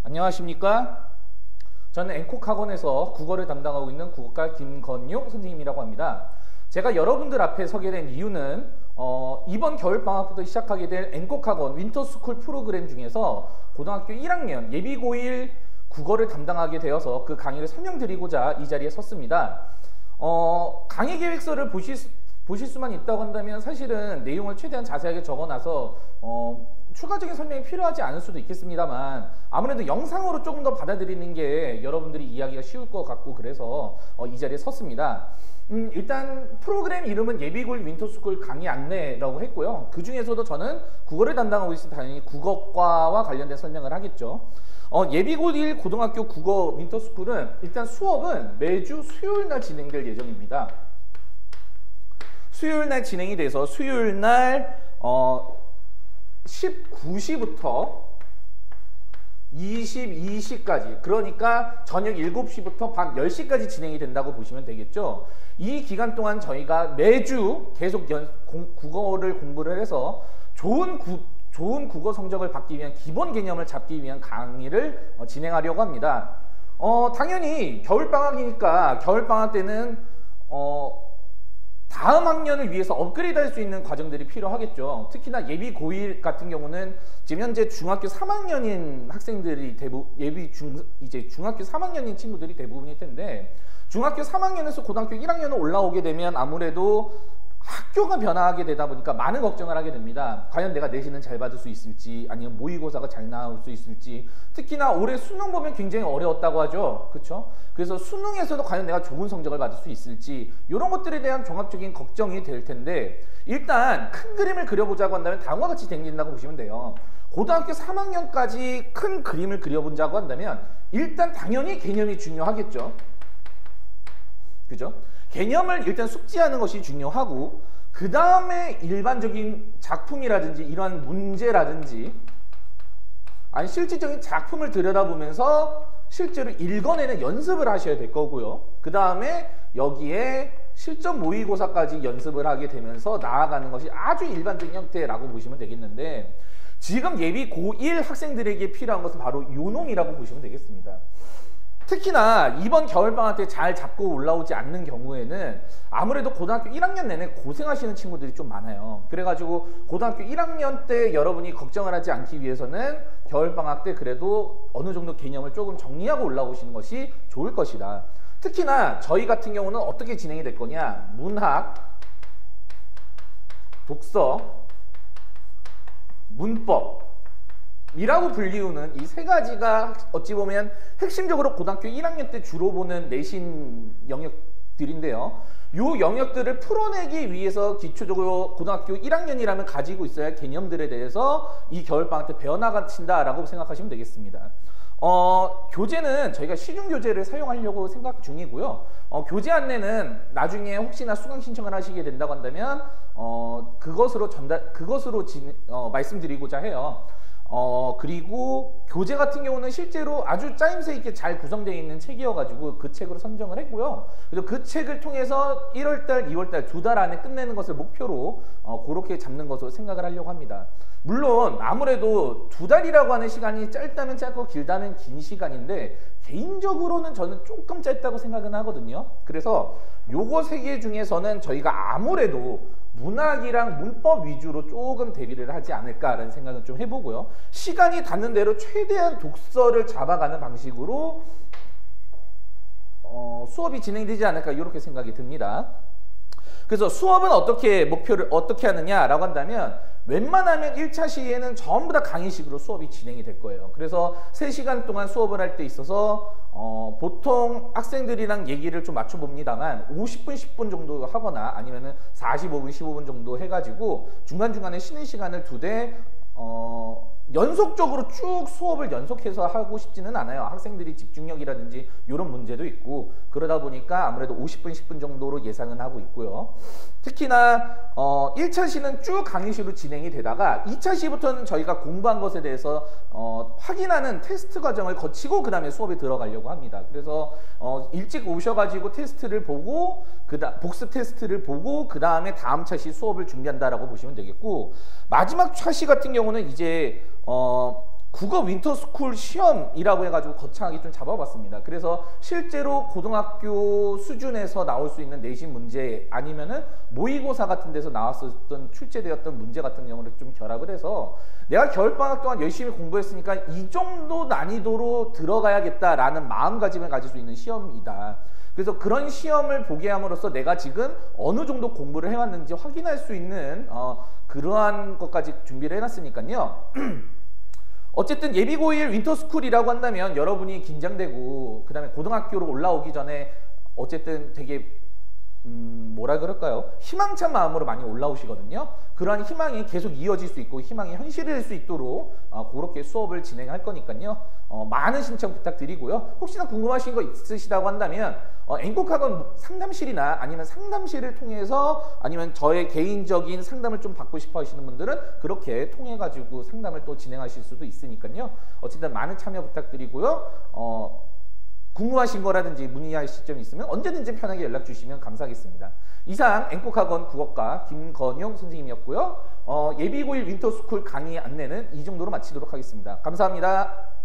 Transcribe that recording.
안녕하십니까? 저는 앵콕학원에서 국어를 담당하고 있는 국어과 김건용 선생님이라고 합니다. 제가 여러분들 앞에 서게 된 이유는 이번 겨울방학부터 시작하게 될 앵콕학원 윈터스쿨 프로그램 중에서 고등학교 1학년 예비고1 국어를 담당하게 되어서 그 강의를 설명드리고자 이 자리에 섰습니다. 강의 계획서를 보실 수만 있다고 한다면 사실은 내용을 최대한 자세하게 적어놔서 추가적인 설명이 필요하지 않을 수도 있겠습니다만 아무래도 영상으로 조금 더 받아들이는 게 여러분들이 이해하기가 쉬울 것 같고 그래서 이 자리에 섰습니다. 일단 프로그램 이름은 예비고1 윈터스쿨 강의 안내라고 했고요. 그 중에서도 저는 국어를 담당하고 있으니 당연히 국어과와 관련된 설명을 하겠죠. 예비고1 고등학교 국어 윈터스쿨은 일단 수업은 매주 수요일날 진행될 예정입니다. 수요일날 진행이 돼서 수요일날 19시부터 22시까지 그러니까 저녁 7시부터 밤 10시까지 진행이 된다고 보시면 되겠죠. 이 기간 동안 저희가 매주 계속 국어를 공부를 해서 좋은 국어 성적을 받기 위한 기본 개념을 잡기 위한 강의를 진행하려고 합니다. 당연히 겨울방학이니까 겨울방학 때는 다음 학년을 위해서 업그레이드 할 수 있는 과정들이 필요하겠죠. 특히나 예비 고1 같은 경우는 지금 현재 중학교 3학년인 학생들이 이제 중학교 3학년인 친구들이 대부분일 텐데 중학교 3학년에서 고등학교 1학년으로 올라오게 되면 아무래도 학교가 변화하게 되다 보니까 많은 걱정을 하게 됩니다. 과연 내가 내신은 잘 받을 수 있을지 아니면 모의고사가 잘 나올 수 있을지 특히나 올해 수능 보면 굉장히 어려웠다고 하죠. 그렇죠? 그래서 수능에서도 과연 내가 좋은 성적을 받을 수 있을지 이런 것들에 대한 종합적인 걱정이 될 텐데 일단 큰 그림을 그려보자고 한다면 다음과 같이 생긴다고 보시면 돼요. 고등학교 3학년까지 큰 그림을 그려본다고 한다면 일단 당연히 개념이 중요하겠죠. 그죠? 개념을 일단 숙지하는 것이 중요하고 그 다음에 일반적인 작품이라든지 이러한 문제라든지 아니 실질적인 작품을 들여다보면서 실제로 읽어내는 연습을 하셔야 될 거고요. 그 다음에 여기에 실전 모의고사까지 연습을 하게 되면서 나아가는 것이 아주 일반적인 형태라고 보시면 되겠는데 지금 예비 고1 학생들에게 필요한 것은 바로 요놈이라고 보시면 되겠습니다. 특히나 이번 겨울방학 때 잘 잡고 올라오지 않는 경우에는 아무래도 고등학교 1학년 내내 고생하시는 친구들이 좀 많아요. 그래가지고 고등학교 1학년 때 여러분이 걱정을 하지 않기 위해서는 겨울방학 때 그래도 어느 정도 개념을 조금 정리하고 올라오시는 것이 좋을 것이다. 특히나 저희 같은 경우는 어떻게 진행이 될 거냐. 문학, 독서, 문법 이라고 불리우는 이 세 가지가 어찌 보면 핵심적으로 고등학교 1학년 때 주로 보는 내신 영역들인데요. 이 영역들을 풀어내기 위해서 기초적으로 고등학교 1학년이라면 가지고 있어야 할 개념들에 대해서 이 겨울방학 때 배워나가신다라고 생각하시면 되겠습니다. 교재는 저희가 시중교재를 사용하려고 생각 중이고요. 교재 안내는 나중에 혹시나 수강 신청을 하시게 된다고 한다면 그것으로 말씀드리고자 해요. 그리고 교재 같은 경우는 실제로 아주 짜임새 있게 잘 구성되어 있는 책이어가지고 그 책으로 선정을 했고요. 그래서 그 책을 통해서 1월달, 2월달 2달 안에 끝내는 것을 목표로 그렇게 잡는 것으로 생각을 하려고 합니다. 물론 아무래도 2달이라고 하는 시간이 짧다면 짧고 길다면 긴 시간인데 개인적으로는 저는 조금 짧다고 생각은 하거든요. 그래서 요거 3개 중에서는 저희가 아무래도 문학이랑 문법 위주로 조금 대비를 하지 않을까라는 생각은 좀 해보고요. 시간이 닿는 대로 최대한 독서를 잡아가는 방식으로 수업이 진행되지 않을까 이렇게 생각이 듭니다. 그래서 수업은 어떻게 하느냐라고 한다면 웬만하면 1차 시에는 전부 다 강의식으로 수업이 진행이 될 거예요. 그래서 3시간 동안 수업을 할 때 있어서 보통 학생들이랑 얘기를 좀 맞춰봅니다만 50분, 10분 정도 하거나 아니면은 45분, 15분 정도 해가지고 중간중간에 쉬는 시간을 두되 연속적으로 쭉 수업을 연속해서 하고 싶지는 않아요. 학생들이 집중력이라든지 이런 문제도 있고 그러다 보니까 아무래도 50분, 10분 정도로 예상은 하고 있고요. 특히나 1차 시는 쭉 강의식으로 진행이 되다가 2차 시부터는 저희가 공부한 것에 대해서 확인하는 테스트 과정을 거치고 그 다음에 수업에 들어가려고 합니다. 그래서 일찍 오셔가지고 테스트를 보고 복습 테스트를 보고 그 다음에 다음 차시 수업을 준비한다라고 보시면 되겠고 마지막 차시 같은 경우는 이제 국어 윈터스쿨 시험이라고 해가지고 거창하게 좀 잡아봤습니다. 그래서 실제로 고등학교 수준에서 나올 수 있는 내신 문제 아니면은 모의고사 같은 데서 나왔었던 출제되었던 문제 같은 경우를 좀 결합을 해서 내가 겨울방학 동안 열심히 공부했으니까 이 정도 난이도로 들어가야겠다라는 마음가짐을 가질 수 있는 시험이다. 그래서 그런 시험을 보게 함으로써 내가 지금 어느 정도 공부를 해왔는지 확인할 수 있는 그러한 것까지 준비를 해놨으니까요. 어쨌든 예비고1 윈터스쿨이라고 한다면 여러분이 긴장되고 그 다음에 고등학교로 올라오기 전에 어쨌든 되게 뭐라 그럴까요? 희망찬 마음으로 많이 올라오시거든요. 그러한 희망이 계속 이어질 수 있고 희망이 현실일 수 있도록 그렇게 수업을 진행할 거니까요. 많은 신청 부탁드리고요. 혹시나 궁금하신 거 있으시다고 한다면 앵콕학원 상담실이나 아니면 상담실을 통해서 아니면 저의 개인적인 상담을 좀 받고 싶어 하시는 분들은 그렇게 통해 가지고 상담을 또 진행하실 수도 있으니까요. 어쨌든 많은 참여 부탁드리고요. 궁금하신 거라든지 문의하실 점이 있으면 언제든지 편하게 연락 주시면 감사하겠습니다. 이상 앵콕학원 국어과 김건용 선생님이었고요. 예비고1 윈터스쿨 강의 안내는 이 정도로 마치도록 하겠습니다. 감사합니다.